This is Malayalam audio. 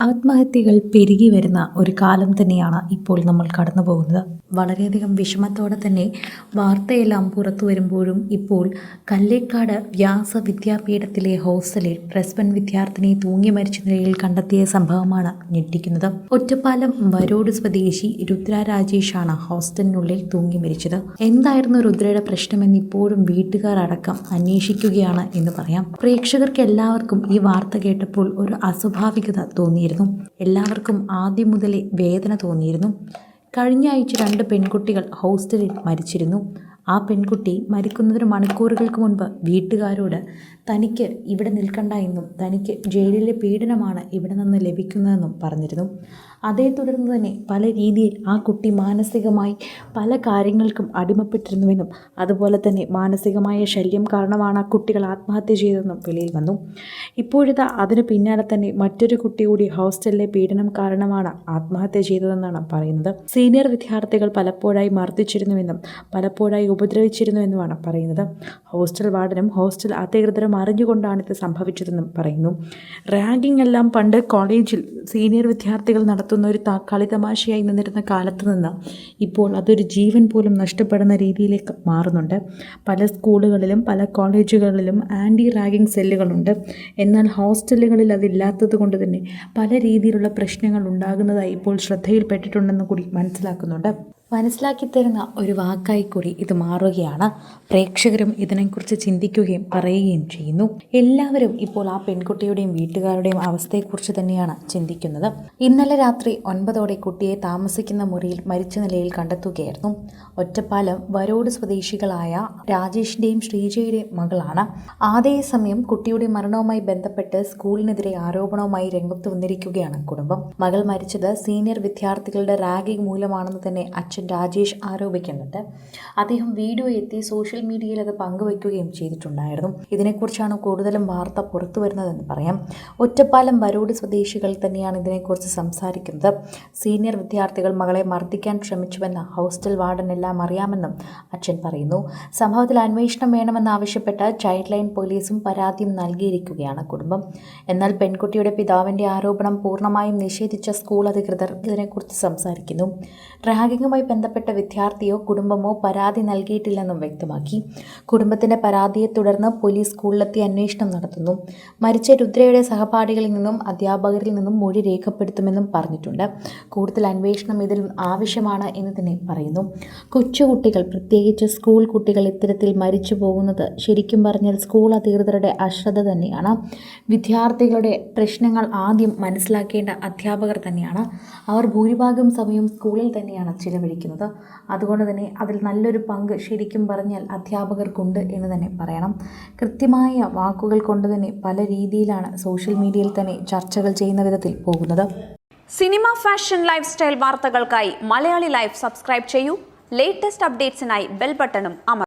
ആത്മഹത്യകൾ പെരുകി വരുന്ന ഒരു കാലം തന്നെയാണ് ഇപ്പോൾ നമ്മൾ കടന്നു പോകുന്നത്. വളരെയധികം വിഷമത്തോടെ തന്നെ വാർത്തയെല്ലാം പുറത്തു വരുമ്പോഴും ഇപ്പോൾ കല്ലേക്കാട് വ്യാസ വിദ്യാപീഠത്തിലെ ഹോസ്റ്റലിൽ +1 വിദ്യാർത്ഥിനിയെ തൂങ്ങി മരിച്ച നിലയിൽ കണ്ടെത്തിയ സംഭവമാണ് ഞെട്ടിക്കുന്നത്. ഒറ്റപ്പാലം വരോട് സ്വദേശി രുദ്ര രാജേഷാണ് ഹോസ്റ്റലിനുള്ളിൽ തൂങ്ങി മരിച്ചത്. എന്തായിരുന്നു രുദ്രയുടെ പ്രശ്നമെന്ന് ഇപ്പോഴും വീട്ടുകാർ അടക്കം അന്വേഷിക്കുകയാണ് എന്ന് പറയാം. പ്രേക്ഷകർക്ക് എല്ലാവർക്കും ഈ വാർത്ത കേട്ടപ്പോൾ ഒരു അസ്വാഭാവികത തോന്നിയിരുന്നു. എല്ലാവർക്കും ആദ്യം മുതലേ വേദന തോന്നിയിരുന്നു. കഴിഞ്ഞ ആഴ്ച 2 പെൺകുട്ടികൾ ഹോസ്റ്റലിൽ മരിച്ചിരുന്നു. ആ പെൺകുട്ടി മരിക്കുന്നതിന് മണിക്കൂറുകൾക്ക് മുൻപ് വീട്ടുകാരോട് തനിക്ക് ഇവിടെ നിൽക്കണ്ട എന്നും തനിക്ക് ജയിലിലെ പീഡനമാണ് ഇവിടെ നിന്ന് ലഭിക്കുന്നതെന്നും പറഞ്ഞിരുന്നു. അതേ തുടർന്ന് തന്നെ പല രീതിയിൽ ആ കുട്ടി മാനസികമായി പല കാര്യങ്ങൾക്കും അടിമപ്പെട്ടിരുന്നുവെന്നും അതുപോലെ തന്നെ മാനസികമായ ശല്യം കാരണമാണ് ആ കുട്ടികൾ ആത്മഹത്യ ചെയ്തതെന്നും വെളിയിൽ വന്നു. ഇപ്പോഴിതാ അതിന് പിന്നാലെ തന്നെ മറ്റൊരു കുട്ടി കൂടി ഹോസ്റ്റലിലെ പീഡനം കാരണമാണ് ആത്മഹത്യ ചെയ്തതെന്നാണ് പറയുന്നത്. സീനിയർ വിദ്യാർത്ഥികൾ പലപ്പോഴായി മർദ്ദിച്ചിരുന്നുവെന്നും പലപ്പോഴായി ഉപദ്രവിച്ചിരുന്നുവെന്നുമാണ് പറയുന്നത്. ഹോസ്റ്റൽ വാർഡനും ഹോസ്റ്റൽ അധികൃതരും അറിഞ്ഞുകൊണ്ടാണ് ഇത് സംഭവിച്ചതെന്നും പറയുന്നു. റാഗിംഗ് എല്ലാം പണ്ട് കോളേജിൽ സീനിയർ വിദ്യാർത്ഥികൾ നടത്തുന്ന ഒരു കളിതമാശയായി നിന്നിരുന്ന കാലത്ത് നിന്ന് ഇപ്പോൾ അതൊരു ജീവൻ പോലും നഷ്ടപ്പെടുന്ന രീതിയിലേക്ക് മാറുന്നുണ്ട്. പല സ്കൂളുകളിലും പല കോളേജുകളിലും ആൻറ്റി റാഗിംഗ് സെല്ലുകളുണ്ട്. എന്നാൽ ഹോസ്റ്റലുകളിൽ അതില്ലാത്തത് കൊണ്ട് തന്നെ പല രീതിയിലുള്ള പ്രശ്നങ്ങൾ ഉണ്ടാകുന്നതായി ഇപ്പോൾ ശ്രദ്ധയിൽപ്പെട്ടിട്ടുണ്ടെന്ന് കൂടി മനസ്സിലാക്കി തരുന്ന ഒരു വാക്കായി കൂടി ഇത് മാറുകയാണ്. പ്രേക്ഷകരും ഇതിനെക്കുറിച്ച് ചിന്തിക്കുകയും പറയുകയും ചെയ്യുന്നു. എല്ലാവരും ഇപ്പോൾ ആ പെൺകുട്ടിയുടെയും വീട്ടുകാരുടെയും അവസ്ഥയെക്കുറിച്ച് തന്നെയാണ് ചിന്തിക്കുന്നത്. ഇന്നലെ രാത്രി 9ഓടെ കുട്ടിയെ താമസിക്കുന്ന മുറിയിൽ മരിച്ച നിലയിൽ കണ്ടെത്തുകയായിരുന്നു. ഒറ്റപ്പാലം വരോട് സ്വദേശികളായ രാജേഷിൻ്റെയും ശ്രീജയുടെയും മകളാണ്. അതേസമയം കുട്ടിയുടെ മരണവുമായി ബന്ധപ്പെട്ട് സ്കൂളിനെതിരെ ആരോപണവുമായി രംഗത്ത് വന്നിരിക്കുകയാണ് കുടുംബം. മകൾ മരിച്ചത് സീനിയർ വിദ്യാർത്ഥികളുടെ റാഗിംഗ് മൂലമാണെന്ന് തന്നെ അച്ഛൻ രാജേഷ് ആരോപിക്കുന്നുണ്ട്. അദ്ദേഹം വീഡിയോ എത്തി സോഷ്യൽ മീഡിയയിൽ അത് പങ്കുവയ്ക്കുകയും ചെയ്തിട്ടുണ്ടായിരുന്നു. ഇതിനെക്കുറിച്ചാണ് കൂടുതലും വാർത്ത പുറത്തു വരുന്നതെന്ന് പറയാം. ഒറ്റപ്പാലം വരോട് സ്വദേശികൾ തന്നെയാണ് ഇതിനെക്കുറിച്ച് സംസാരിക്കുന്നത്. സീനിയർ വിദ്യാർത്ഥികൾ മകളെ മർദ്ദിക്കാൻ ശ്രമിച്ചുവെന്ന് ഹോസ്റ്റൽ വാർഡൻ എല്ലാം അറിയാമെന്നും അച്ഛൻ പറയുന്നു. സംഭവത്തിൽ അന്വേഷണം വേണമെന്നാവശ്യപ്പെട്ട് ചൈൽഡ് ലൈൻ പോലീസും പരാതിയും നൽകിയിരിക്കുകയാണ് കുടുംബം. എന്നാൽ പെൺകുട്ടിയുടെ പിതാവിൻ്റെ ആരോപണം പൂർണ്ണമായും നിഷേധിച്ച സ്കൂൾ അധികൃതർ ഇതിനെക്കുറിച്ച് സംസാരിക്കുന്നു. റാഗിങ്ങുമായി ബന്ധപ്പെട്ട വിദ്യാർത്ഥിയോ കുടുംബമോ പരാതി നൽകിയിട്ടില്ലെന്നും വ്യക്തമാക്കി. കുടുംബത്തിന്റെ പരാതിയെ തുടർന്ന് പോലീസ് സ്കൂളിലെത്തി അന്വേഷണം നടത്തുന്നു. മരിച്ച രുദ്രയുടെ സഹപാഠികളിൽ നിന്നും അധ്യാപകരിൽ നിന്നും മൊഴി രേഖപ്പെടുത്തുമെന്നും പറഞ്ഞിട്ടുണ്ട്. കൂടുതൽ അന്വേഷണം ഇതിൽ ആവശ്യമാണ് എന്ന് തന്നെ പറയുന്നു. കൊച്ചുകുട്ടികൾ, പ്രത്യേകിച്ച് സ്കൂൾ കുട്ടികൾ ഇത്തരത്തിൽ മരിച്ചു പോകുന്നത് ശരിക്കും പറഞ്ഞാൽ സ്കൂൾ അധികൃതരുടെ അശ്രദ്ധ തന്നെയാണ്. വിദ്യാർത്ഥികളുടെ പ്രശ്നങ്ങൾ ആദ്യം മനസ്സിലാക്കേണ്ട അധ്യാപകർ തന്നെയാണ്. അവർ ഭൂരിഭാഗം സമയം സ്കൂളിൽ തന്നെയാണ് ചിലവഴിക്കുന്നത്. അതുകൊണ്ട് തന്നെ അതിൽ നല്ലൊരു പങ്ക് ശരിക്കും പറഞ്ഞാൽ അധ്യാപകർക്കുണ്ട് എന്ന് തന്നെ പറയണം. കൃത്യമായ വാക്കുകൾ കൊണ്ട് തന്നെ പല രീതിയിലാണ് സോഷ്യൽ മീഡിയയിൽ തന്നെ ചർച്ചകൾ ചെയ്യുന്ന വിധത്തിൽ പോകുന്നത്. സിനിമ, ഫാഷൻ, ലൈഫ് സ്റ്റൈൽ വാർത്തകൾക്കായി മലയാളി ലൈഫ് സബ്സ്ക്രൈബ് ചെയ്യൂ. ലേറ്റസ്റ്റ് അപ്ഡേറ്റ്സിനായി ബെൽ ബട്ടണും അമർത്തുക.